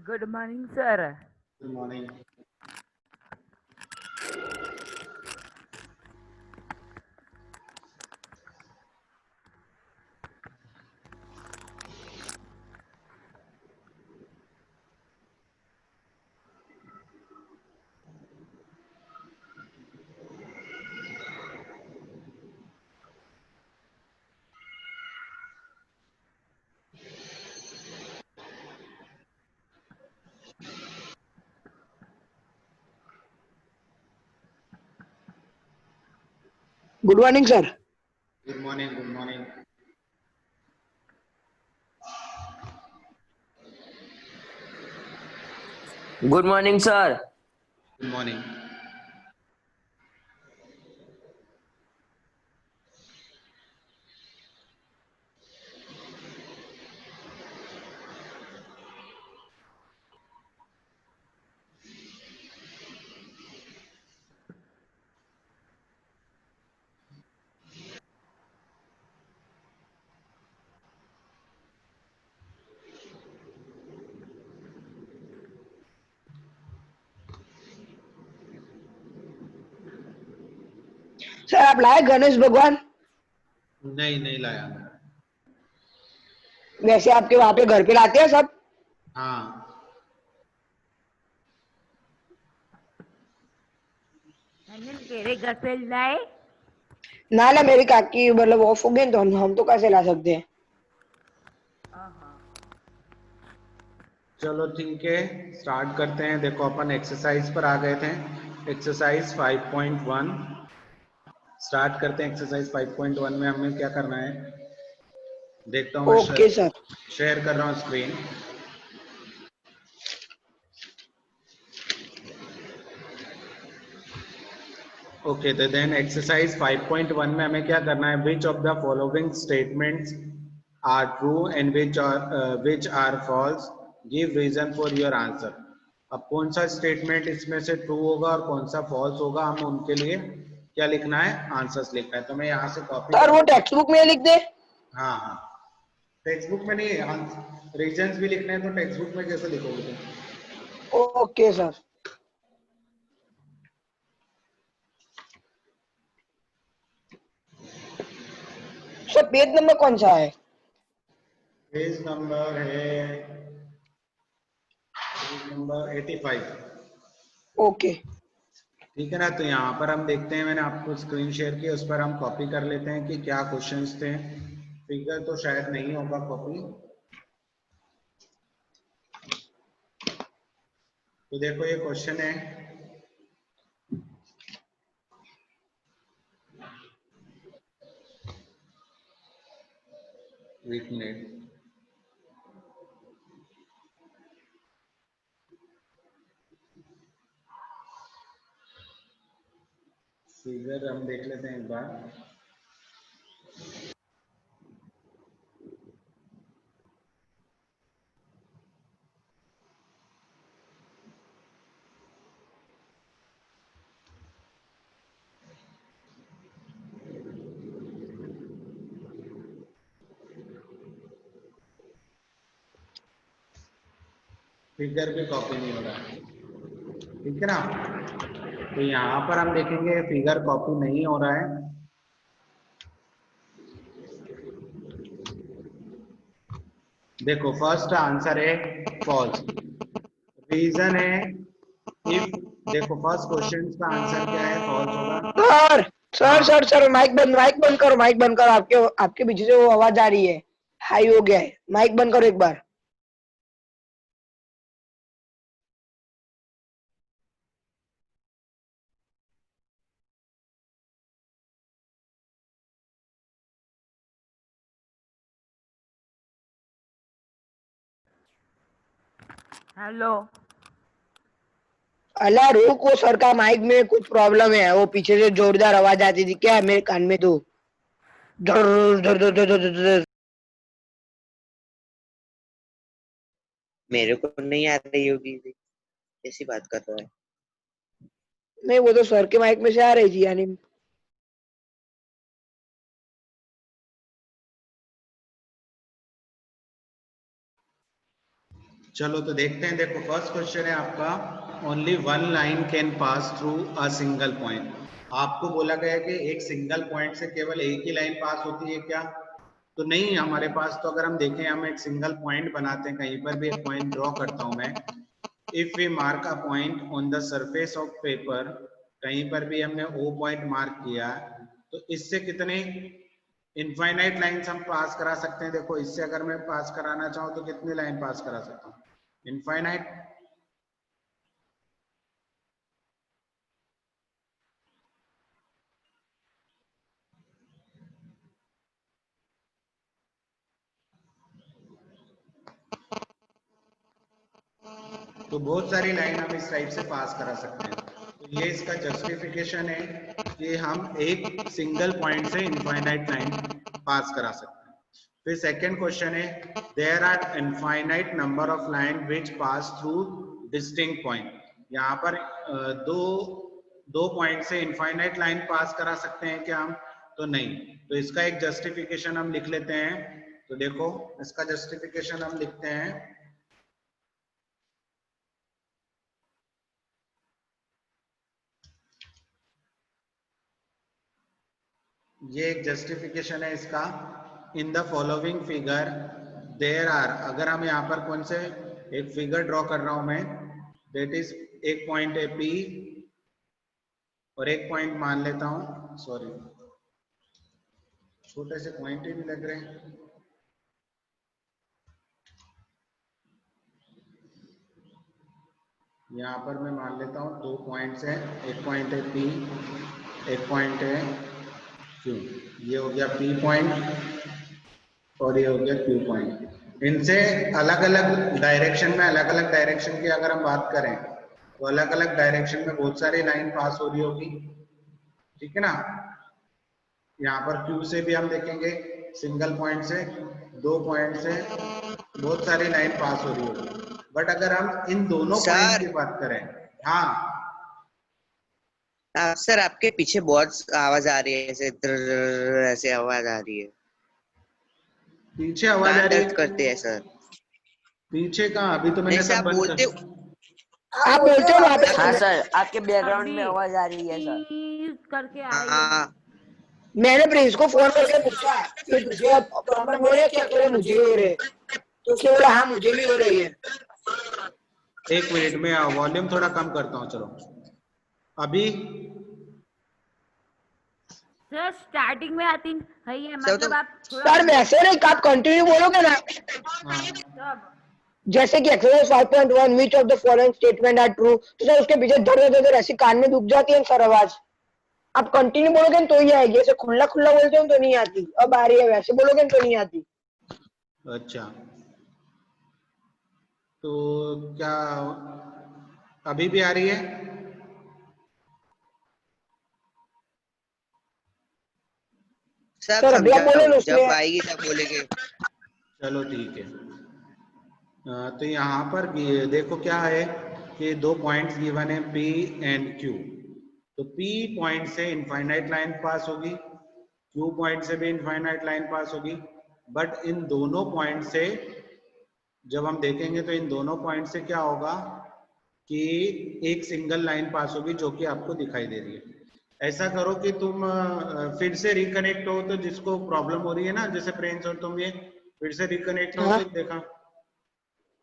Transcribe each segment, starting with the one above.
Good morning, sir. Good morning. Good morning, sir. Good morning. Good morning. Good morning, sir. Good morning. Sir आप लाए गणेश भगवान? नहीं लाया मैं। वैसे आपके वहां पे घर पे लाते हैं सब? हाँ। अनिल तेरे घर पे लाए? ना मेरी काकी मतलब ऑफ हो गए तो हम तो कैसे ला सकते हैं? चलो ठीक है, स्टार्ट करते हैं। देखो अपन एक्सरसाइज पर आ गए थे। एक्सरसाइज 5.1 स्टार्ट करते हैं। एक्सरसाइज 5.1 में हमें क्या करना है, देखता हूँ। मैं ओके सर। शेयर कर रहा हूँ स्क्रीन। ओके, तो देन एक्सरसाइज 5.1 में हमें क्या करना है, which of the following statements are true and which are false, give reason for your answer. अब कौन सा स्टेटमेंट इसमें से ट्रू होगा और कौन सा फॉल्स होगा, हम उनके लिए क्या लिखना है, आंसर्स लिखना है। तो मैं यहाँ से कॉपी सर कर वो लेता टेक्स्ट बुक में लिख दे? हूँ। हाँ, टेक्स्ट बुक में नहीं, रीजन्स भी लिखने हैं तो टेक्स्ट बुक में कैसे लिखोगे तुम? Okay sir. Sir page number कौन सा है? पेज नंबर है 85। ओके। ठीक है ना। तो यहाँ पर हम देखते हैं, मैंने आपको स्क्रीन शेयर की, उस पर हम कॉपी कर लेते हैं कि क्या क्वेश्चंस थे। फिगर तो शायद नहीं होगा कॉपी। तो देखो ये क्वेश्चन है, एक मिनट। फिगर हम देख लेते हैं एक बार। फिगर भी कॉपी नहीं हो रहा है, ठीक है ना। तो यहाँ पर हम देखेंगे फिगर कॉपी नहीं हो रहा है। देखो फर्स्ट आंसर है फॉल्स। रीजन है इफ, देखो फर्स्ट क्वेश्चन का आंसर क्या है, फॉल्स होगा। सर सर हाँ, सर सर माइक बंद करो। आपके आपके पीछे से वो आवाज आ रही है, हाई हो गया है। माइक बंद करो एक बार। हेलो। अल्लाह रुक, वो सर का माइक में कुछ प्रॉब्लम है। वो पीछे से जोरदार आवाज आती थी क्या मेरे कान में तो धर धर धर धर धर धर। मेरे को नहीं आ रही होगी, कैसी बात कर रहा है। नहीं वो तो सर के माइक में से आ रही थी यानी। चलो तो देखते हैं। देखो फर्स्ट क्वेश्चन है आपका, only one line can pass through a single point. आपको बोला गया है कि एक सिंगल पॉइंट से केवल एक ही लाइन पास होती है क्या? तो नहीं, हमारे पास तो अगर हम देखें, हम एक सिंगल पॉइंट बनाते हैं, कहीं पर भी एक पॉइंट ड्रॉ करता हूं मैं। If we mark a point on the surface of paper, कहीं पर भी हमने ओ पॉइंट मार्क किया, तो इससे कितने इनफाइनाइट लाइंस हम पास करा सकते हैं? देखो इससे अगर मैं पास कराना चाहूँ तो कितनी लाइन पास करा सकता हूँ? इनफाइनाइट। तो बहुत सारी लाइन हम इस टाइप से पास करा सकते हैं। तो ये इसका जस्टिफिकेशन है कि हम एक सिंगल पॉइंट से इनफाइनाइट लाइन पास करा सकते हैं। फिर सेकंड क्वेश्चन है, there are infinite number of line which pass through distinct point. यहाँ पर दो दो पॉइंट से इनफाइनाइट लाइन पास करा सकते हैं क्या हम? तो नहीं। तो इसका एक जस्टिफिकेशन हम लिख लेते हैं। तो देखो इसका जस्टिफिकेशन हम लिखते हैं। ये एक जस्टिफिकेशन है इसका। In the following figure there are, अगर हम यहाँ पर कौन से एक फिगर ड्रॉ कर रहा हूं मैं, दैट इज एक पॉइंट है पी और एक पॉइंट मान लेता हूं, सॉरी छोटे से पॉइंट ही नहीं लग रहे। यहाँ पर मैं मान लेता हूँ दो पॉइंट्स हैं, एक पॉइंट है पी, एक पॉइंट है क्यू। ये हो गया पी पॉइंट और ये हो गया क्यू पॉइंट। इनसे अलग अलग डायरेक्शन में, अलग अलग डायरेक्शन की अगर हम बात करें तो अलग अलग डायरेक्शन में बहुत सारी लाइन पास हो रही होगी, ठीक है ना। यहाँ पर क्यू से भी हम देखेंगे, सिंगल पॉइंट से, दो पॉइंट से बहुत सारी लाइन पास हो रही होगी। बट अगर हम इन दोनों पॉइंट सर की बात करें, हाँ सर आपके पीछे बहुत आवाज आ रही है, ऐसे ऐसे आवाज आ रही है, पीछे आवाज आ कान रही दर्द है। करते हैं सर। पीछे कहाँ? अभी तो मैंने जैसे सब आप बंद बोलते कर। आप बोलते हो वहां अभी पे। हाँ सर, आपके बैकग्राउंड अभी में आवाज आ रही है सर। प्लीज करके आई है। हाँ मैंने प्रिंस को फोन करके पूछा कि तुझे प्रॉब्लम हो रही है क्या? करे मुझे हो रही है। तो उसने बोला हाँ मुझे भी हो रही है। एक मिनट में वॉल्यूम थोड़ा कम करता हूँ, चलो अभी। सर स्टार्टिंग में आई थिंक है ये, सर तो मतलब आप थोड़ा सर वैसे नहीं, आप कंटिन्यू बोलोगे ना। हाँ तब जैसे कि exercise 5.1 which of the following statement are true, तो सर उसके पीछे धर धर धर ऐसी कान में दुख जाती है सर आवाज। आप कंटिन्यू बोलोगे न तो ही आएगी, ऐसे खुला खुला बोलते हो तो नहीं आती। अब आ रही है, वैसे बोलोगे न तो नहीं आती। अच्छा, तो क्या अभी भी आ रही है? सब सर अभी आप बोले समझाओ, ना उसमें। जब आएगी तब बोलेंगे। चलो ठीक है। तो यहाँ पर देखो क्या है कि दो पॉइंट्स गिवन है P एंड Q। तो P पॉइंट से इनफाइनाइट लाइन पास होगी, Q पॉइंट से भी इनफाइनाइट लाइन पास होगी। बट इन दोनों पॉइंट से जब हम देखेंगे तो इन दोनों पॉइंट से क्या होगा कि एक सिंगल लाइन पास होगी जो कि आपको दिखाई दे रही है। ऐसा करो कि तुम फिर से रिकनेक्ट हो, तो जिसको प्रॉब्लम हो रही है ना, जैसे प्रिंस और तुम, ये फिर से रिकनेक्ट हो हाँ तो देखा,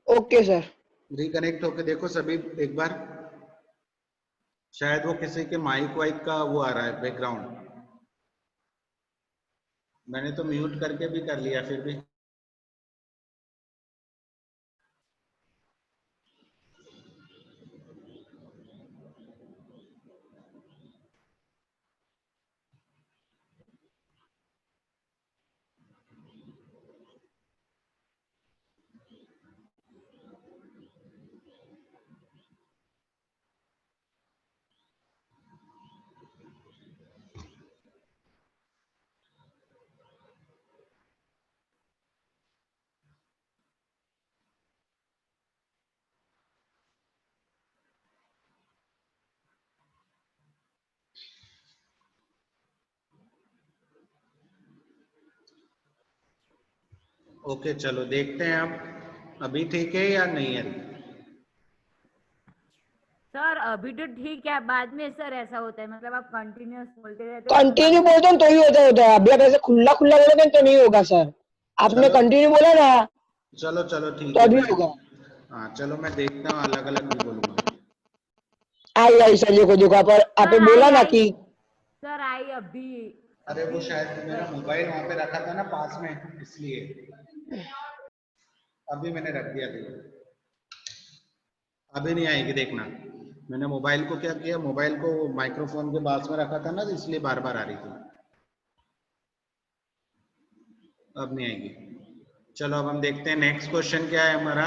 ओके सर। रिकनेक्ट होके देखो सभी एक बार। शायद वो किसी के माइक वाइक का वो आ रहा है बैकग्राउंड। मैंने तो म्यूट करके भी कर लिया फिर भी। ओके चलो देखते हैं अब। अभी ठीक है या नहीं है? सर अभी तो ठीक है, बाद में सर ऐसा होता है, मतलब आप कंटिन्यूअस बोलते रहते हो तो कंटिन्यू बाद में। बोलते हैं तो ही होता है, अभी आप ऐसे खुला खुला बोलोगे तो नहीं होगा सर। आपने चलो कंटिन्यू बोला ना चलो चलो तो ठीक है, अभी मैं होगा। हाँ चलो मैं देखता हूँ, अलग अलग भी बोलूंगा। आई आई सर, देखो आप आपने सर बोला आई ना आई कि सर आई अभी अरे वो अभी शायद मेरा गए। मोबाइल वहां पे रखा था ना पास में, इसलिए अभी मैंने रख दिया था। अभी नहीं आएगी देखना। मैंने मोबाइल को क्या किया, मोबाइल को माइक्रोफोन के पास में रखा था ना, तो इसलिए बार बार आ रही थी। अब नहीं आएगी। चलो अब हम देखते हैं नेक्स्ट क्वेश्चन क्या है हमारा।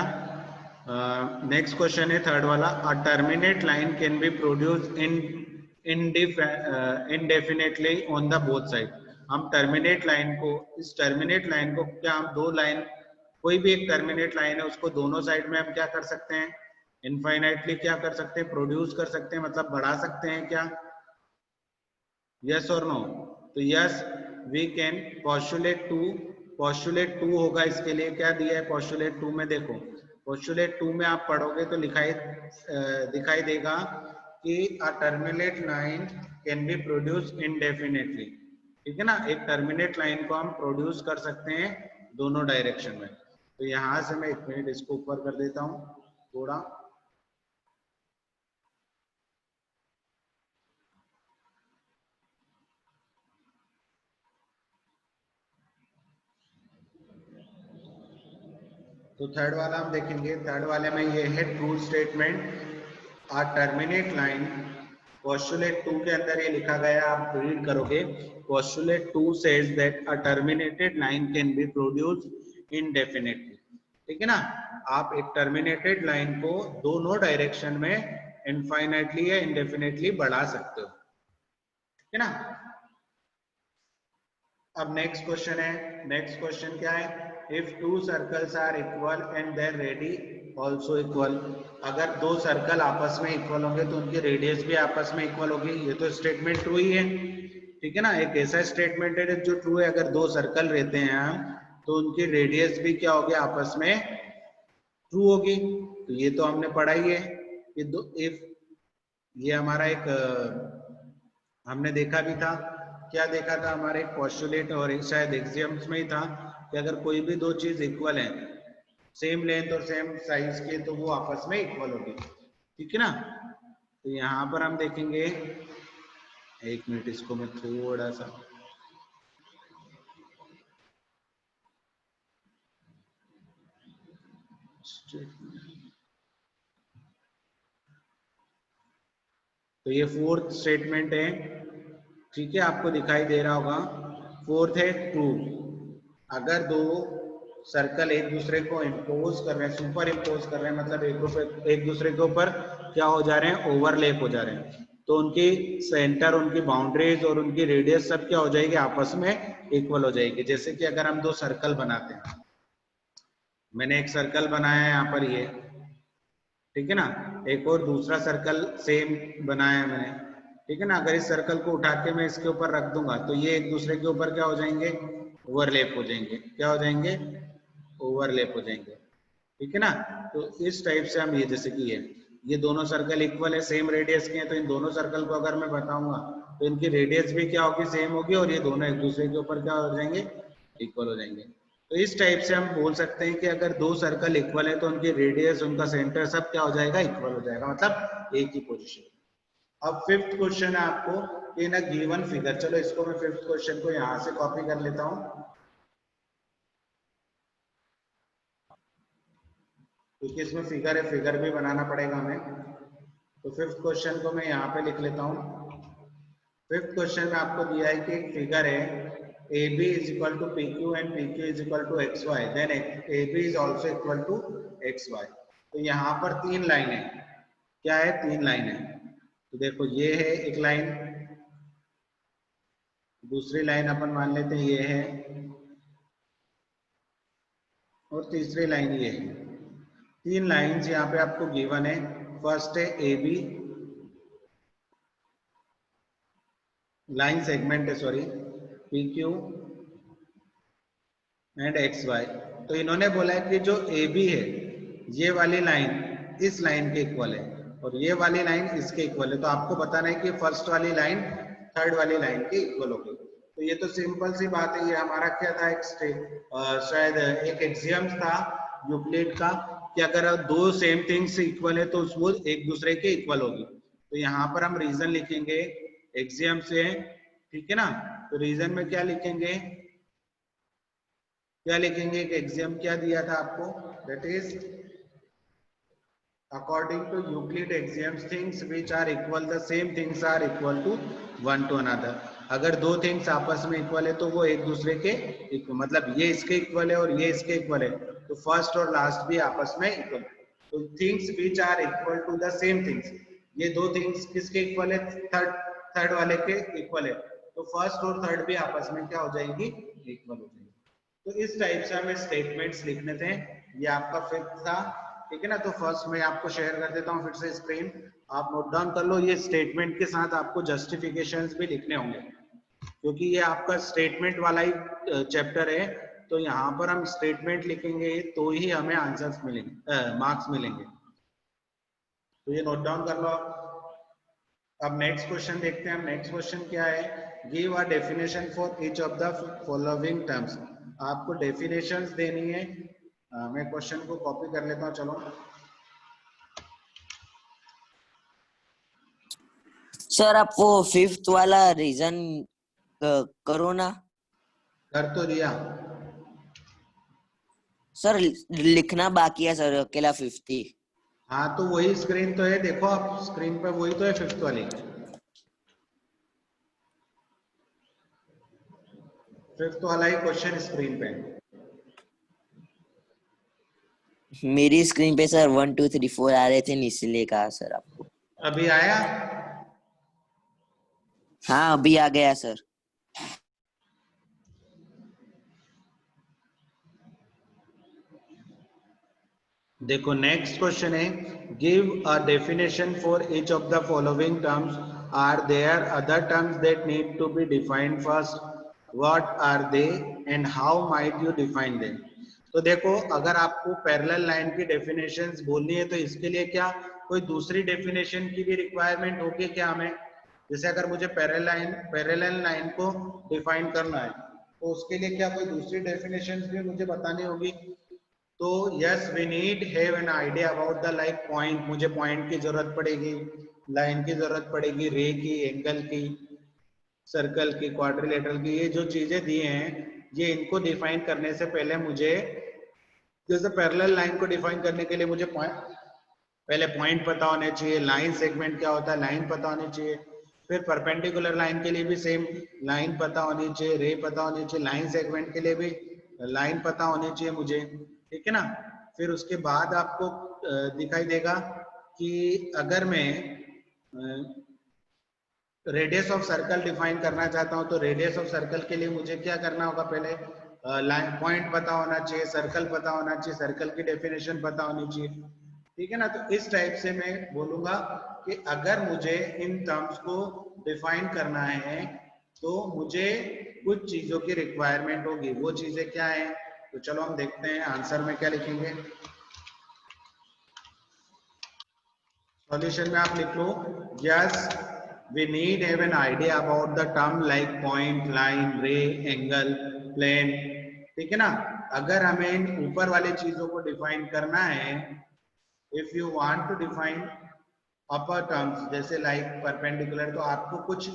नेक्स्ट क्वेश्चन है थर्ड वाला, a terminate line can be produce in indefinitely on the both side. हम टर्मिनेट लाइन को, इस टर्मिनेट लाइन को क्या हम दो लाइन, कोई भी एक टर्मिनेट लाइन है उसको दोनों साइड में हम क्या कर सकते हैं, इनफाइनाइटली क्या कर सकते हैं, प्रोड्यूस कर सकते हैं, मतलब बढ़ा सकते हैं क्या? यस और नो? तो yes we can postulate two, postulate two होगा इसके लिए, क्या दिया है पॉस्टुलेट टू में, देखो पॉस्टुलेट टू में आप पढ़ोगे तो दिखाई देगा कि a terminate line can be produce indefinitely. ठीक है ना, एक टर्मिनेट लाइन को हम प्रोड्यूस कर सकते हैं दोनों डायरेक्शन में। तो यहां से मैं 1 मिनट इसको ऊपर कर देता हूं थोड़ा। तो थर्ड वाला हम देखेंगे, थर्ड वाले में ये है true statement. A terminate line, postulate two के अंदर ये लिखा गया, आप रीड करोगे, postulate two says that a terminated line can be produce indefinitely. ठीक है ना, आप एक टर्मिनेटेड लाइन को दोनों डायरेक्शन में इनफाइनाइटली या इंडेफिनेटली बढ़ा सकते हो। ठीक है ना। अब नेक्स्ट क्वेश्चन है, नेक्स्ट क्वेश्चन क्या है, if two circles are equal and their radius also equal. अगर दो सर्कल आपस में इक्वल होंगे तो उनकी रेडियस भी आपस में इक्वल होगी। ये तो स्टेटमेंट ट्रू ही है। ठीक है ना, एक ऐसा स्टेटमेंट है जो ट्रू है, अगर दो सर्कल रहते हैं तो उनकी रेडियस भी क्या होगी, आपस में ट्रू होगी। तो ये तो हमने पढ़ा ही है कि दो, इफ ये हमारा एक हमने देखा भी था, क्या देखा था, हमारे एक पोस्टुलेट और एक शायद एक्सियम्स में ही था कि अगर कोई भी दो चीज इक्वल है, सेम लेंथ और सेम साइज के, तो वो आपस में इक्वल होगी। ठीक है ना। तो यहाँ पर हम देखेंगे, 1 मिनट इसको मैं थोड़ा सा, तो ये फोर्थ स्टेटमेंट है। ठीक है, आपको दिखाई दे रहा होगा, फोर्थ है ट्रू। अगर दो सर्कल एक दूसरे को इम्पोज कर रहे हैं, सुपर इम्पोज कर रहे हैं, मतलब एक दूसरे के ऊपर क्या हो जा रहे हैं, ओवरलैप हो जा रहे हैं, तो उनकी सेंटर, उनकी बाउंड्रीज और उनकी रेडियस सब क्या हो जाएगी, आपस में इक्वल हो जाएगी। जैसे कि अगर हम दो सर्कल बनाते हैं, मैंने एक सर्कल बनाया है यहाँ पर ये, ठीक है ना, एक और दूसरा सर्कल सेम बनाया है मैंने। ठीक है ना, अगर इस सर्कल को उठा के मैं इसके ऊपर रख दूंगा तो ये एक दूसरे के ऊपर क्या हो जाएंगे, ओवरलैप हो जाएंगे। क्या हो जाएंगे, ओवरलैप हो जाएंगे। ठीक है ना। तो इस टाइप से हम, ये जैसे कि ये दोनों सर्कल इक्वल है, सेम रेडियस के हैं, तो इन दोनों सर्कल को अगर मैं बताऊंगा तो इनकी रेडियस भी क्या होगी, सेम होगी, और ये दोनों एक दूसरे के ऊपर क्या हो जाएंगे, इक्वल हो जाएंगे। तो इस टाइप से हम बोल सकते हैं कि अगर दो सर्कल इक्वल है तो उनकी रेडियस, उनका सेंटर सब क्या हो जाएगा, इक्वल हो जाएगा, मतलब एक ही पोजीशन। अब फिफ्थ क्वेश्चन है आपको, इन अ गिवन फिगर। चलो इसको मैं फिफ्थ क्वेश्चन को यहां से कॉपी कर लेता हूं, क्योंकि इसमें फिगर है, फिगर भी बनाना पड़ेगा हमें। तो फिफ्थ क्वेश्चन को मैं यहाँ पे लिख लेता हूँ। फिफ्थ क्वेश्चन में आपको दिया है कि एक फिगर है, A B is equal to P Q and P Q is equal to X Y, then A B is also equal to X Y. तो यहाँ पर तीन लाइन है, क्या है, तीन लाइन है। तो देखो ये है एक लाइन, दूसरी लाइन अपन मान लेते हैं ये है, और तीसरी लाइन ये है। तीन लाइंस यहाँ पे आपको गिवन है। फर्स्ट है ए बी, लाइन सेगमेंट है, sorry, P Q and X Y. तो इन्होंने बोला है कि जो ए बी है ये वाली लाइन इस लाइन के इक्वल है और ये वाली लाइन इसके इक्वल है। तो आपको बताना है कि फर्स्ट वाली लाइन थर्ड वाली लाइन के इक्वल होगी। तो ये तो सिंपल सी बात है। ये हमारा क्या था, शायद एक एक्सियम था यूक्लिड का कि अगर दो सेम थिंग्स इक्वल है तो वो एक दूसरे के इक्वल होगी। तो यहाँ पर हम रीजन लिखेंगे एक्सियम से, ठीक है ना। तो रीजन में क्या लिखेंगे, एक एक्सियम क्या दिया था आपको, that is according to Euclid axioms things which are equal, the same things are equal to one to another। अगर दो थिंग्स आपस में इक्वल है तो वो एक दूसरे के इक्वल, मतलब ये इसके इक्वल है और ये इसके इक्वल है तो फर्स्ट और लास्ट भी आपस में इक्वल। तो things which are equal to the same things, ये दो थिंग्स किसके इक्वल है, थर्ड वाले के इक्वल है। तो फर्स्ट और थर्ड भी आपस में क्या हो जाएगी, इक्वल हो जाएगी। तो इस टाइप से हमें स्टेटमेंट्स लिखने थे। ये आपका फिफ्थ था, ठीक है ना। तो फर्स्ट मैं आपको शेयर कर देता हूँ फिर से स्क्रीन, आप नोट डाउन कर लो। ये स्टेटमेंट के साथ आपको जस्टिफिकेशंस भी लिखने होंगे क्योंकि ये आपका स्टेटमेंट वाला ही चैप्टर है। तो यहाँ पर हम स्टेटमेंट लिखेंगे तो ही हमें आंसर्स मिलेंगे, मार्क्स मिलेंगे। तो ये नोट डाउन कर लो। अब नेक्स्ट क्वेश्चन देखते हैं हम। नेक्स्ट क्वेश्चन क्या है, give a definition for each of the following terms. आपको डेफिनेशंस देनी है। मैं क्वेश्चन को कॉपी कर लेता हूँ, चलो। सर आप वो फिफ्थ वाला रीजन करो ना। कर तो दिया सर लिखना बाकी है सर, अकेला 50। हाँ तो वही स्क्रीन तो है, देखो आप स्क्रीन पे वही तो है फिफ्थ वाली। फिफ्थ वाला ही क्वेश्चन स्क्रीन पे। मेरी स्क्रीन पे सर 1 2 3 4 आ रहे थे, इसलिए कहा सर आपको। अभी आया? हाँ अभी आ गया सर। देखो नेक्स्ट क्वेश्चन है, give a definition for each of the following terms, are there other terms that need to be defined first, what are they and how might you define them. तो देखो अगर आपको parallel line की definitions बोलनी है तो इसके लिए क्या कोई दूसरी डेफिनेशन की भी रिक्वायरमेंट होगी क्या हमें? जैसे अगर मुझे पैरेलल लाइन को डिफाइन करना है तो उसके लिए क्या कोई दूसरी डेफिनेशन भी मुझे बतानी होगी? तो yes we need have an idea about the like point. मुझे पॉइंट की जरूरत पड़ेगी, लाइन की जरूरत पड़ेगी, रे की, एंगल की, सर्कल की, क्वाड्रिलेटरल की। ये जो चीजें दी हैं ये इनको डिफाइन करने से पहले मुझे, जैसे पैरेलल लाइन को डिफाइन करने के लिए मुझे पहले पॉइंट पता होने चाहिए, लाइन सेगमेंट क्या होता है लाइन पता होनी चाहिए, फिर परपेंडिकुलर लाइन के लिए भी सेम लाइन पता होनी चाहिए, रे पता होनी चाहिए, लाइन सेगमेंट के लिए भी लाइन पता होनी चाहिए मुझे, ठीक है ना। फिर उसके बाद आपको दिखाई देगा कि अगर मैं रेडियस ऑफ सर्कल डिफाइन करना चाहता हूं तो रेडियस ऑफ सर्कल के लिए मुझे क्या करना होगा, पहले लाइन पॉइंट पता होना चाहिए, सर्कल पता होना चाहिए, सर्कल की डेफिनेशन पता होनी चाहिए, ठीक है ना। तो इस टाइप से मैं बोलूंगा कि अगर मुझे इन टर्म्स को डिफाइन करना है तो मुझे कुछ चीजों की रिक्वायरमेंट होगी। वो चीजें क्या है, तो चलो हम देखते हैं आंसर में क्या लिखेंगे। सॉल्यूशन में आप लिख लो, yes we need have an idea about the term like point, line, ray, angle, plane, ठीक है ना। अगर हमें इन ऊपर वाली चीजों को डिफाइन करना है, if you want to define upper terms जैसे लाइक परपेंडिकुलर, तो आपको कुछ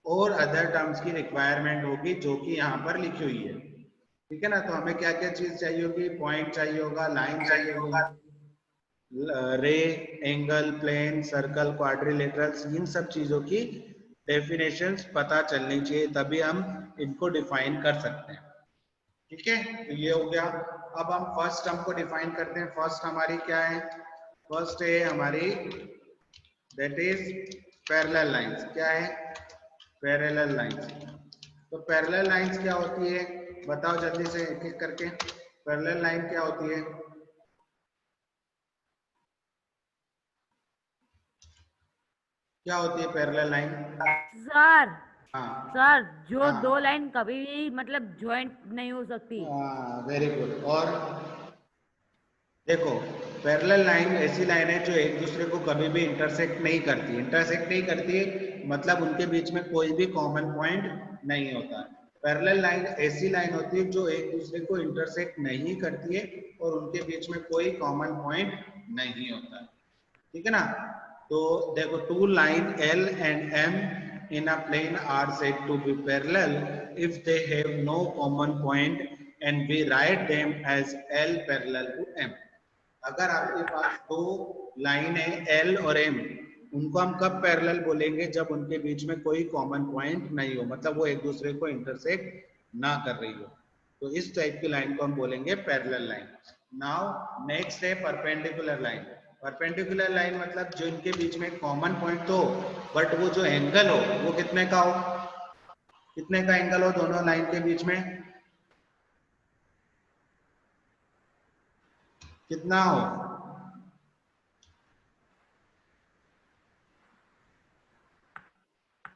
और अदर टर्म्स की रिक्वायरमेंट होगी जो कि यहाँ पर लिखी हुई है, ठीक है ना। तो हमें क्या क्या चीज चाहिए होगी, पॉइंट चाहिए होगा, लाइन चाहिए होगा, रे, एंगल, प्लेन, सर्कल, क्वाड्रिलेटरल्स, इन सब चीजों की डेफिनेशंस पता चलनी चाहिए, तभी हम इनको डिफाइन कर सकते हैं, ठीक है। तो ये हो गया। अब हम फर्स्ट टर्म को डिफाइन करते हैं। फर्स्ट हमारी क्या है, फर्स्ट है हमारी दैट इज पैरेलल लाइंस। क्या है, पैरेलल लाइंस। तो पैरेलल लाइंस क्या होती है, बताओ जल्दी से एक एक करके। पैरेलल लाइन क्या होती है, क्या होती है पैरेलल लाइन? सर हाँ सर जो हाँ दो लाइन कभी भी मतलब ज्वाइंट नहीं हो सकती। हाँ, वेरी गुड। और देखो, पैरेलल लाइन ऐसी लाइन है जो एक दूसरे को कभी भी इंटरसेक्ट नहीं करती। इंटरसेक्ट नहीं करती मतलब उनके बीच में कोई भी कॉमन पॉइंट नहीं होता। पैरेलल लाइन ऐसी लाइन होती है जो एक दूसरे को इंटरसेक्ट नहीं करती है और उनके बीच में कोई कॉमन पॉइंट नहीं होता। ठीक है ना? तो देखो, two line L and M in a plane are said to be parallel if they have no common point and we write them as L parallel to M. अगर आपके पास दो लाइन है L और M, उनको हम कब parallel बोलेंगे? जब उनके बीच में कोई कॉमन पॉइंट नहीं हो, मतलब वो एक दूसरे को इंटरसेक्ट ना कर रही हो। तो इस टाइप की लाइन को हम बोलेंगे पैरेलल लाइन। नाउ नेक्स्ट है परपेंडिकुलर लाइन। परपेंडिकुलर लाइन मतलब जो इनके बीच में कॉमन पॉइंट तो, बट वो जो एंगल हो वो कितने का हो? कितने का एंगल हो दोनों लाइन के बीच में? कितना हो?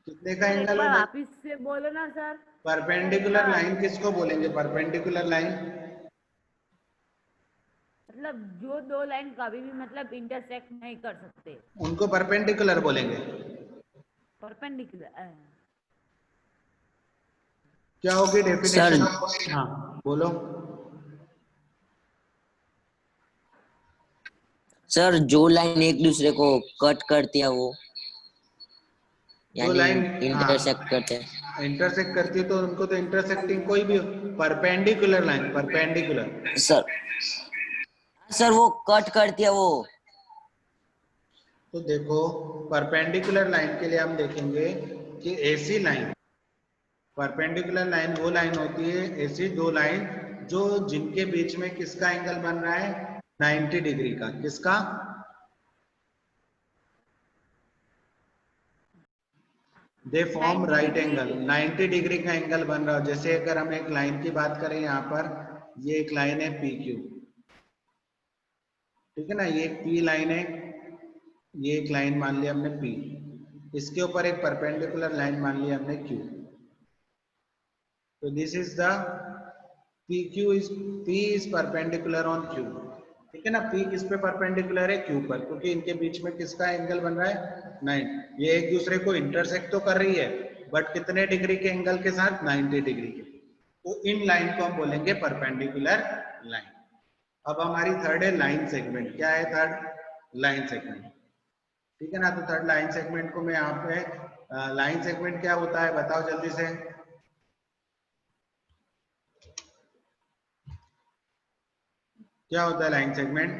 कितने का सर एक एंगल हो बार भाई? वापिस से बोलो ना सर। परपेंडिकुलर लाइन किसको बोलेंगे? परपेंडिकुलर लाइन मतलब जो दो लाइन कभी भी मतलब इंटरसेक्ट नहीं कर सकते, उनको परपेंडिकुलर बोलेंगे। परपेंडिकुलर। क्या होगी सर डेफिनेशन ऑफ? हाँ बोलो। सर जो लाइन एक दूसरे को कट करती है वो, जो यानी लाइन इंटरसेक्ट हाँ करते हैं। इंटरसेक्ट करती है तो उनको तो इंटरसेक्टिंग कोई भी perpendicular line, perpendicular. Sir sir वो कट करती है वो। तो देखो, परपेंडिकुलर लाइन के लिए हम देखेंगे कि ऐसी लाइन, परपेंडिकुलर लाइन वो लाइन होती है, ऐसी दो लाइन जो जिनके बीच में किसका एंगल बन रहा है? 90 डिग्री का। किसका? They form 90 right degree. Angle. 90 degree का एंगल बन रहा हो। जैसे अगर हम एक लाइन की बात करें, यहाँ पर ये एक लाइन है पी क्यू, ठीक है ना? ये एक पी लाइन है, ये एक लाइन मान लिया हमने पी, इसके ऊपर एक परपेंडिकुलर लाइन मान लिया हमने क्यू। तो this is the P is perpendicular on Q। ठीक है ना? P किस पे परपेंडिकुलर है? Q पर, क्योंकि इनके बीच में किसका एंगल बन रहा है? 9। ये एक दूसरे को इंटरसेक्ट तो कर रही है, बट कितने डिग्री के एंगल के साथ? 90 डिग्री के। तो इन लाइन को हम बोलेंगे परपेंडिकुलर लाइन। अब हमारी थर्ड है लाइन सेगमेंट। क्या है थर्ड? Line segment. ठीक है ना? तो थर्ड लाइन सेगमेंट को मैं यहाँ पे, लाइन सेगमेंट क्या होता है बताओ जल्दी से। क्या होता है line segment?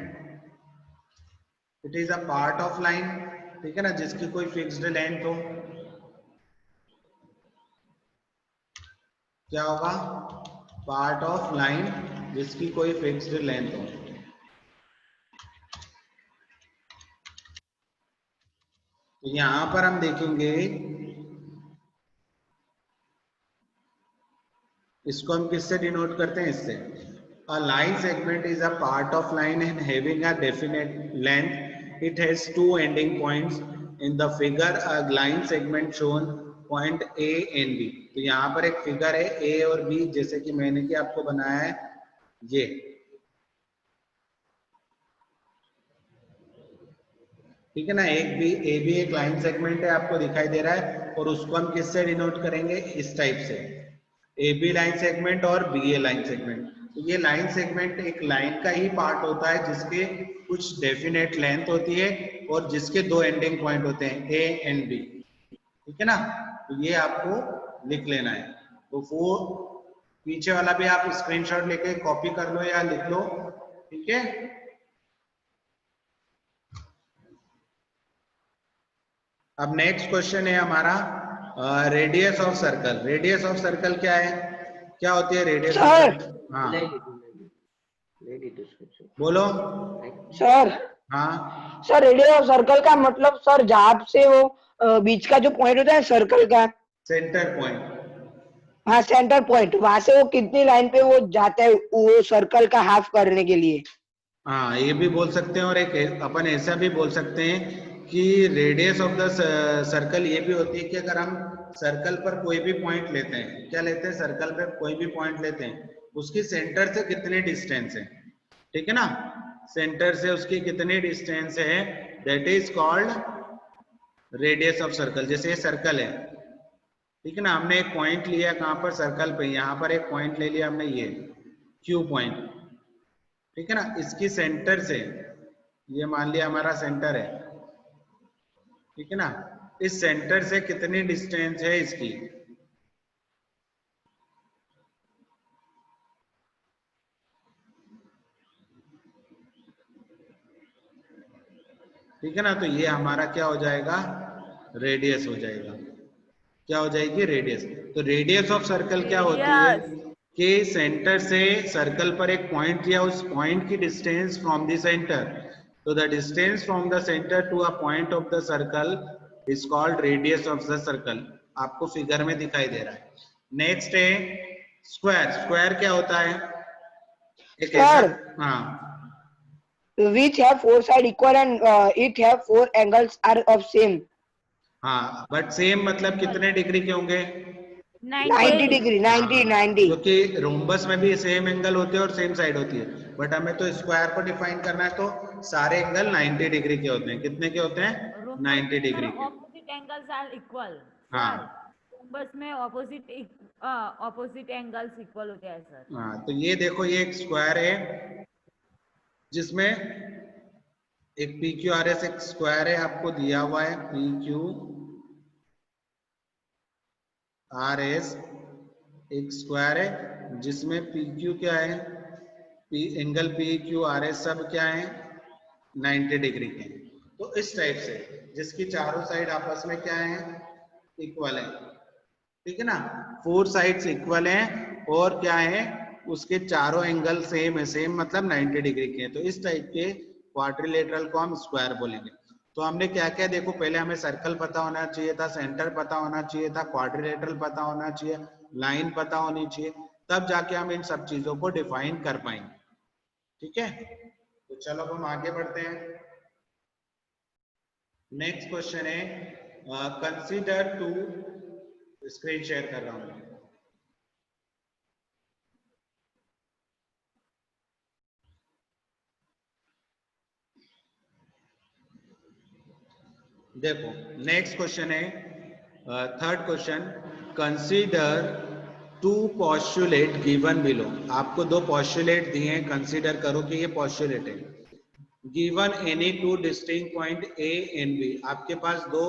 It is a part of line, ठीक है ना, जिसकी कोई फिक्स्ड लेंथ हो। क्या होगा? पार्ट ऑफ लाइन जिसकी कोई फिक्स्ड लेंथ हो। तो यहां पर हम देखेंगे, इसको हम किससे डिनोट करते हैं? इससे। A line segment is a part of line and having a definite length. It has two ending points. In the figure, a line segment shown point A and B. तो यहाँ पर एक फिगर है A और B, जैसे कि मैंने कि आपको बनाया है ये। ठीक है ना? एक भी ए भी एक लाइन सेगमेंट है, आपको दिखाई दे रहा है, और उसको हम किससे डिनोट करेंगे? इस टाइप से, ए बी लाइन सेगमेंट और बी ए लाइन सेगमेंट। तो ये लाइन सेगमेंट एक लाइन का ही पार्ट होता है जिसके कुछ डेफिनेट लेंथ होती है और जिसके दो एंडिंग पॉइंट होते हैं ए एंड बी। ठीक है ना? तो ये आपको लिख लेना है। तो वो पीछे वाला भी आप स्क्रीनशॉट लेके कॉपी कर लो या लिख लो। ठीक है? अब नेक्स्ट क्वेश्चन है हमारा radius of circle. Radius of circle क्या है? क्या होती है रेडियस ऑफ सर सर्कल? हाँ बोलो। सर हाँ सर रेडियस ऑफ सर्कल का मतलब सर जहाँ से वो बीच का जो पॉइंट होता है सर्कल का, सेंटर पॉइंट। हाँ सेंटर पॉइंट, वहां से वो कितनी लाइन पे वो जाता है वो सर्कल का हाफ करने के लिए। हाँ ये भी बोल सकते हैं, और एक अपन ऐसा भी बोल सकते हैं कि रेडियस ऑफ द सर्कल ये भी होती है कि अगर हम सर्कल पर कोई भी पॉइंट लेते हैं, क्या लेते हैं, सर्कल पे कोई भी पॉइंट लेते हैं, उसकी सेंटर से कितनी डिस्टेंस है, ठीक है ना, सेंटर से उसकी कितनी डिस्टेंस है, that is called radius of circle. जैसे ये सर्कल है, ठीक है ना, हमने एक पॉइंट लिया कहां पर, सर्कल पे, यहां पर एक पॉइंट ले लिया हमने, ये क्यू पॉइंट, ठीक है ना, इसकी सेंटर से, ये मान लिया हमारा सेंटर है, ठीक है ना, इस सेंटर से कितनी डिस्टेंस है इसकी, ठीक है ना, तो ये हमारा क्या हो जाएगा, रेडियस हो जाएगा, क्या हो जाएगी, रेडियस। तो रेडियस ऑफ सर्कल क्या होती है कि सेंटर से सर्कल पर एक पॉइंट लिया, उस पॉइंट की डिस्टेंस फ्रॉम द सेंटर, तो the distance from the centre to a point of the circle is called radius of the circle. आपको फिगर में दिखाई दे रहा है। नेक्स्ट है स्क्वायर। स्क्वायर क्या होता है, एक ऐसा, हाँ, which have four sides equal and it have four angles are of same. हाँ, बट सेम मतलब कितने डिग्री के होंगे, 90 डिग्री, 90 क्योंकि रोम्बस में भी सेम एंगल होते हैं और सेम साइड होती है, बट हमें तो स्क्वायर को डिफाइन करना है, तो सारे एंगल 90 डिग्री के होते हैं। कितने के होते हैं, 90 डिग्री के। Opposite angles are equal. हाँ, बस में ऑपोजिट एंगल्स इक्वल होते हैं सर। हाँ, तो ये देखो, ये एक स्क्वायर है जिसमें एक पी क्यू आर एस, एक स्क्वायर है आपको दिया हुआ है, पी क्यू आर एस एक स्क्वायर है जिसमें पी क्यू क्या है, angle P Q R S सब क्या है, 90 डिग्री के। तो इस टाइप से जिसकी चारों साइड आपस में क्या है, इक्वल है, ठीक है ना, फोर साइड्स इक्वल हैं और क्या है, उसके चारों एंगल सेम है, सेम मतलब 90 डिग्री के हैं। तो इस टाइप के क्वाड्रिलेटरल को हम स्क्वायर बोलेंगे। तो हमने क्या क्या देखो, पहले हमें सर्कल पता होना चाहिए था, सेंटर पता होना चाहिए था, क्वाड्रिलेटरल पता होना चाहिए, लाइन पता होनी चाहिए, तब जाके हम इन सब चीजों को डिफाइन कर पाएंगे, ठीक है। तो चलो अब हम आगे बढ़ते हैं। नेक्स्ट क्वेश्चन है, कंसीडर टू, स्क्रीन शेयर कर रहा हूं। देखो नेक्स्ट क्वेश्चन है, third question, consider two postulate given below. आपको दो पोस्टुलेट दिए हैं, कंसीडर करो कि ये पोस्टुलेट है। Given any two distinct point A and B, आपके पास दो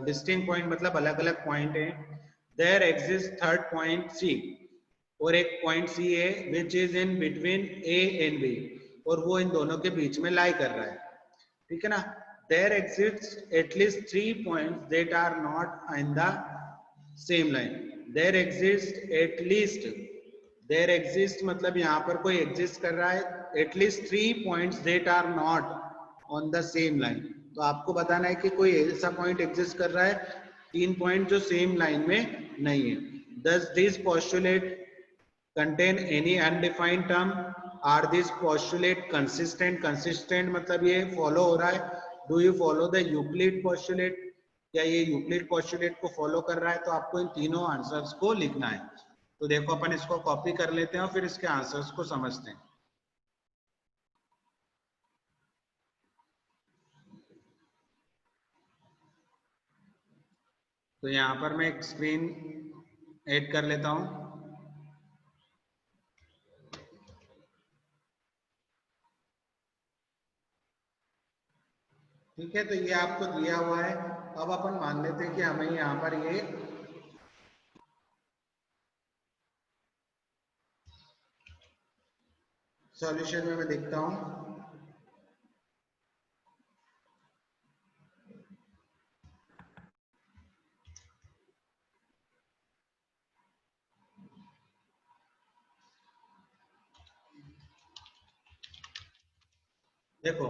डिस्टिंक्ट पॉइंट मतलब अलग अलग पॉइंट है। There exist third point C, और एक पॉइंट सी है which is in between A and B, और वो इन दोनों के बीच में लाई कर रहा है, ठीक है ना। There exists at least 3 points that are not in the same line. There exists मतलब यहाँ पर कोई exist कर रहा है, at least 3 points that are not on the same line. तो आपको बताना है कि कोई ऐसा point exist कर रहा है, 3 point जो same line में नहीं है। Does this postulate contain any undefined term? Are this postulate consistent? Consistent मतलब ये follow हो रहा है। Do you follow the Euclid postulate? क्या ये यूक्लिड पोस्टुलेट को फॉलो कर रहा है? तो आपको इन तीनों आंसर्स को लिखना है। तो देखो अपन इसको कॉपी कर लेते हैं और फिर इसके आंसर्स को समझते हैं। तो यहाँ पर मैं एक स्क्रीन ऐड कर लेता हूँ। ठीक है, तो ये आपको दिया हुआ है। अब अपन मान लेते हैं कि हमें यहाँ पर ये सॉल्यूशन में मैं देखता हूँ। देखो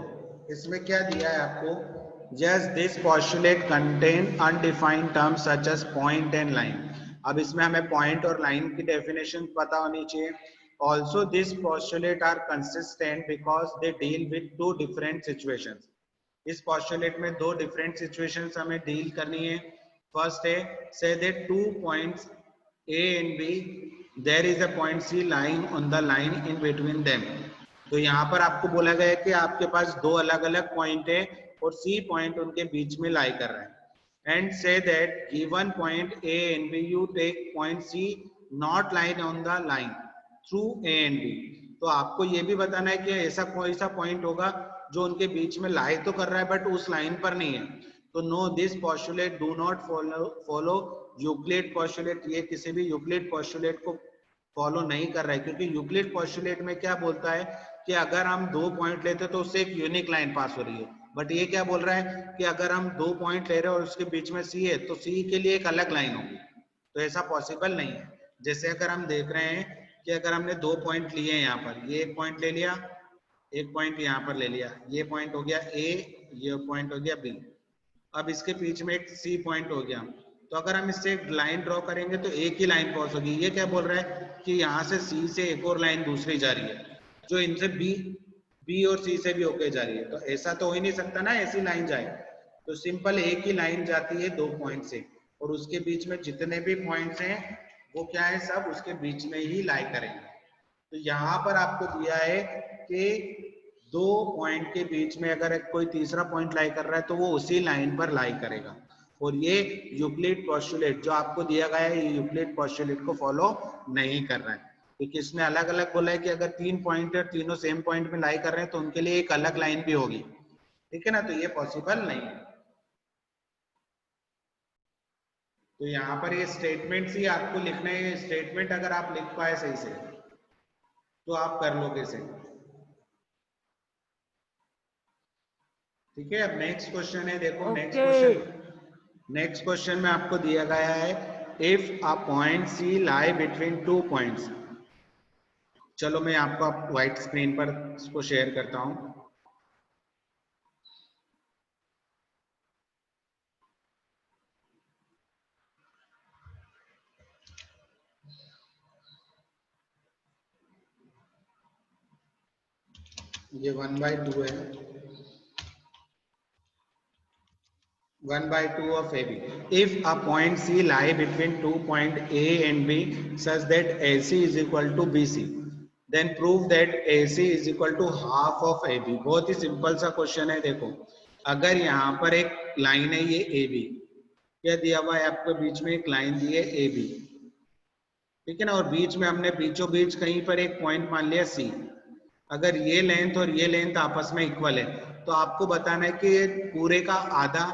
इसमें क्या दिया है आपको, just this postulate contain undefined terms such as point and line. अब इसमें हमें पॉइंट और लाइन की डेफिनेशन पता होनी चाहिए। Also this postulate are consistent because they deal with two different situations. इस पोस्टुलेट में दो डिफरेंट सिचुएशंस हमें डील करनी है। First है, say that 2 points A and B, there is a point C lying on the line in between them. तो यहाँ पर आपको बोला गया है कि आपके पास दो अलग अलग पॉइंट है और C पॉइंट उनके बीच में लाई कर रहा है. And say that given point A and B, you take point C not lying on the line through A and B. तो आपको ये भी बताना है कि ऐसा कोई सा पॉइंट होगा जो उनके बीच में लाई तो कर रहा है बट उस लाइन पर नहीं है. तो no this postulate do not follow Euclid postulate. ये किसी भी यूक्लिड पोस्टुलेट को फॉलो नहीं कर रहा है, क्योंकि यूक्लिड पोस्टुलेट में क्या बोलता है कि अगर हम दो पॉइंट लेते तो उससे एक यूनिक लाइन पास हो रही है. बट ये क्या बोल रहा है कि अगर हम दो पॉइंट ले रहे हैं और उसके बीच में सी है तो सी के लिए एक अलग लाइन होगी. तो ऐसा पॉसिबल नहीं है. जैसे अगर हम देख रहे हैं कि अगर हमने दो पॉइंट लिए हैं यहाँ पर, ये एक पॉइंट ले लिया, एक पॉइंट यहाँ पर ले लिया, ये पॉइंट हो गया ए, ये पॉइंट हो गया बी. अब इसके बीच में एक सी पॉइंट हो गया. तो अगर हम इससे एक लाइन ड्रॉ करेंगे तो एक ही लाइन पास होगी. ये क्या बोल रहा है कि यहाँ से सी से एक और लाइन दूसरी जा रही है जो इनसे बी और सी से भी होके जा रही है. तो ऐसा तो हो ही नहीं सकता ना ऐसी लाइन जाए. तो सिंपल एक ही लाइन जाती है दो पॉइंट से और उसके बीच में जितने भी पॉइंट्स हैं वो क्या है, सब उसके बीच में ही लाई करेंगे. तो यहाँ पर आपको दिया है कि दो पॉइंट के बीच में अगर कोई तीसरा पॉइंट लाई कर रहा है तो वो उसी लाइन पर लाई करेगा. और ये यूक्लिड पोस्टुलेट जो आपको दिया गया है ये यूक्लिड पोस्टुलेट को फॉलो नहीं कर रहा है, क्योंकि इसने अलग अलग बोला है कि अगर तीन पॉइंट है तीनों सेम पॉइंट में लाई कर रहे हैं तो उनके लिए एक अलग लाइन भी होगी. ठीक है ना. तो ये पॉसिबल नहीं है. तो यहाँ पर ये स्टेटमेंट ही आपको लिखना है. स्टेटमेंट अगर आप लिख पाए सही से तो आप कर लोगे सही. ठीक है. अब नेक्स्ट क्वेश्चन है, देखो नेक्स्ट क्वेश्चन में आपको दिया गया है if a point C lie between two points. चलो मैं आपको व्हाइट स्क्रीन पर इसको शेयर करता हूं. ये 1/2 है, 1/2 of AB. If a point C lie between 2 point A and B such that AC is equal to BC, then prove that AC is equal to half of AB. बहुत ही simple सा question है. देखो अगर यहाँ पर एक line है ये AB, क्या दिया हुआ है आपको, बीच में एक लाइन दी है AB. ठीक है ना. और बीच में हमने बीचों बीच कहीं पर एक पॉइंट मान लिया C. अगर ये लेंथ और ये लेंथ आपस में इक्वल है तो आपको बताना है कि पूरे का आधा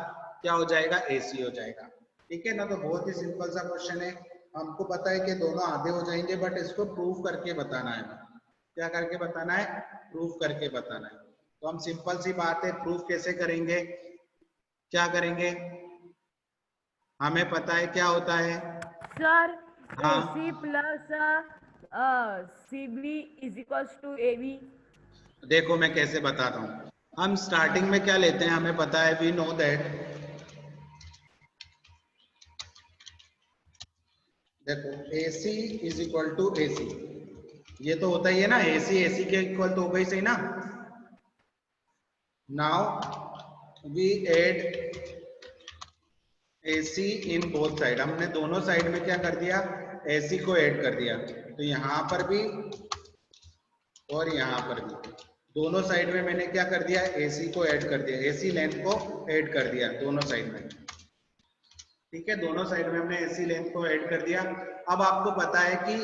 क्या हो जाएगा, AC हो जाएगा. ठीक है ना. तो बहुत ही सिंपल सा क्वेश्चन है. हमको पता है कि दोनों आधे हो जाएंगे बट इसको प्रूव करके बताना है. क्या करके बताना है, प्रूव करके बताना है. तो हम सिंपल सी बात है, प्रूफ कैसे करेंगे, क्या करेंगे, हमें पता है क्या होता है सर. हाँ. AC plus CB is equals to AB. देखो मैं कैसे बताता हूँ. हम स्टार्टिंग में क्या लेते हैं, हमें पता है वी नो दैट, देखो AC is equal to AC. ये तो होता ही है ना, AC के इक्वल तो हो गई सही ना. Now we add AC in both side. हमने दोनों साइड में क्या कर दिया, AC को ऐड कर दिया. तो यहाँ पर भी और यहाँ पर भी दोनों साइड में मैंने क्या कर दिया, AC को ऐड कर दिया, AC लेंथ को ऐड कर दिया दोनों साइड में. ठीक है. दोनों साइड में हमने AC लेंथ को ऐड कर दिया. अब आपको पता है कि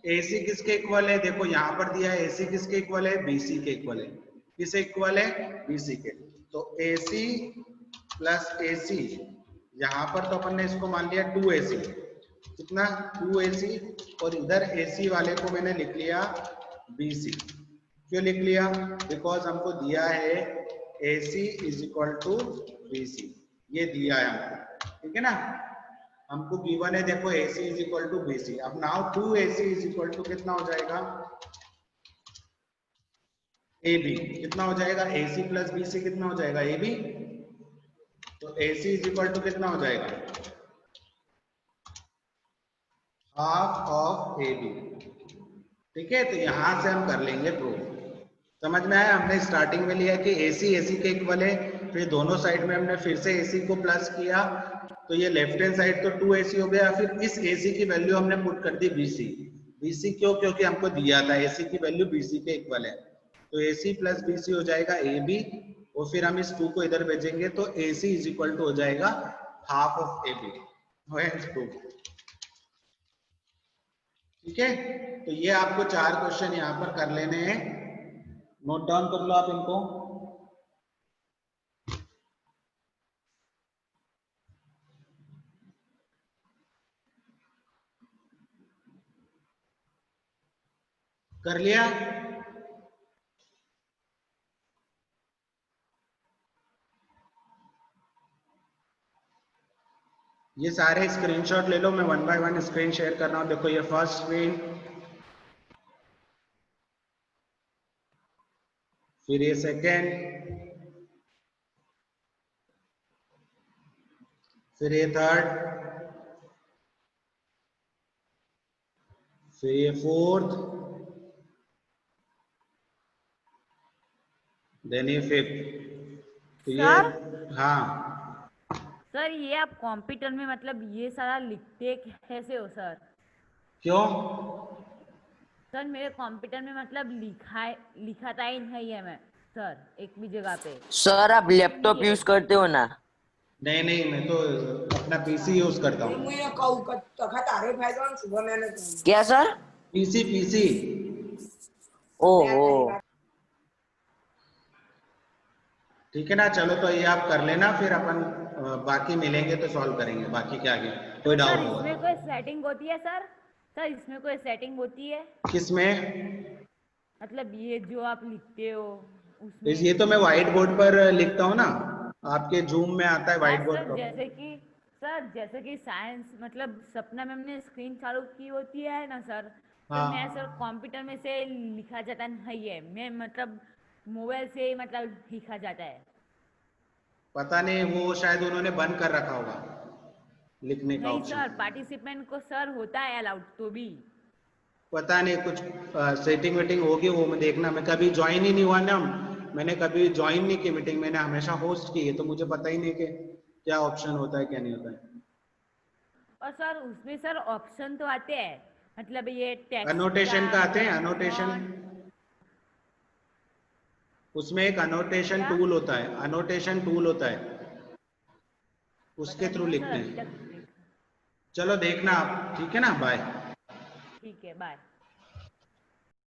AC किसके इक्वल है. देखो यहाँ पर दिया है AC किसके इक्वल है, BC के इक्वल है. किसके इक्वल है, BC के. तो AC प्लस AC, यहाँ पर तो अपन ने इसको मान लिया 2AC. कितना, 2AC. और इधर AC वाले को मैंने लिख लिया BC. क्यों लिख लिया, बिकॉज हमको दिया है AC is equal to BC. ये दिया है हमको. ठीक है ना. हमको गिवन है, देखो AC is equal to BC. अब now 2AC is equal to कितना हो जाएगा, AB. कितना हो जाएगा, AC प्लस BC कितना हो जाएगा, AB. तो AC इज इक्वल टू कितना हो जाएगा, हाफ ऑफ AB. ठीक है. तो यहां से हम कर लेंगे प्रूफ. समझ में आया. हमने स्टार्टिंग में लिया कि AC AC के इक्वल है फिर दोनों साइड में हमने फिर से AC को प्लस किया, तो ये लेफ्ट हैंड साइड तो 2AC हो गया। फिर इस AC की वैल्यू हमने पुट कर दी BC। BC क्यों? क्योंकि हमको दिया था AC की वैल्यू BC के इक्वल है, तो AC प्लस BC हो जाएगा AB, और फिर हम इस 2 को इधर भेजेंगे तो AC इज इक्वल टू हो जाएगा हाफ ऑफ AB। ठीक है, तो ये आपको 4 क्वेश्चन यहाँ पर कर लेने हैं, नोट डाउन कर लो आप इनको। कर लिया? ये सारे स्क्रीनशॉट ले लो, मैं 1 बाय 1 स्क्रीन शेयर कर रहा हूं। देखो ये फर्स्ट स्क्रीन, फिर ये सेकेंड, फिर ये थर्ड, फिर ये फोर्थ, देन ये फिफ्थ। तो ये, हाँ सर ये आप कंप्यूटर में मतलब ये सारा लिखते कैसे हो सर? क्यों? सर मेरे कंप्यूटर में मतलब लिखाता ही नहीं है मैं सर एक भी जगह पे। सर आप लैपटॉप यूज करते हो ना? नहीं नहीं, मैं तो अपना PC यूज करता हूँ। क्या सर? PC। ओह ठीक है ना, चलो तो ये आप कर लेना, फिर अपन बाकी मिलेंगे तो सॉल्व करेंगे बाकी के आगे। कोई सर डाउट इसमें होगा? कोई सेटिंग होती है सर? सर इसमें कोई सेटिंग होती है? किसमें? मतलब ये जो आप लिखते हो उसमें? ये तो मैं व्हाइट बोर्ड पर लिखता हूँ ना, आपके जूम में आता है हाँ व्हाइट बोर्ड सर, पर। जैसे कि साइंस मतलब सपना मैम ने स्क्रीन चालू की होती है ना सर, तो हाँ। मैं सर कंप्यूटर में से लिखा जाता नहीं है, मैं मतलब मोबाइल से ही मतलब लिखा जाता है। पता नहीं, वो शायद उन्होंने बंद कर रखा होगा लिखने का नहीं सर, ऑप्शन। पार्टिसिपेंट को सर होता है अलाउड तो भी। पता नहीं, कुछ सेटिंग वेटिंग होगी, वो मैं देखना। मैं कभी ज्वाइन ही नहीं हुआ ना, मैंने कभी ज्वाइन नहीं की मीटिंग, मैंने हमेशा होस्ट की है, तो मुझे पता ही नहीं कि क्या ऑप्शन होता है क्या नहीं होता है। और सर उसमें सर ऑप्शन तो आते हैं, मतलब ये टेक्स्ट अनोटेशन का आते हैं, अनोटेशन। फॉन्ट उसमें एक अनोटेशन क्या? टूल होता है, अनोटेशन टूल होता है, उसके पता नहीं थ्रू है सर, लिखते अभी तक हैं। देखा। चलो देखना आप, ठीक है ना, बाय। ठीक है, बाय।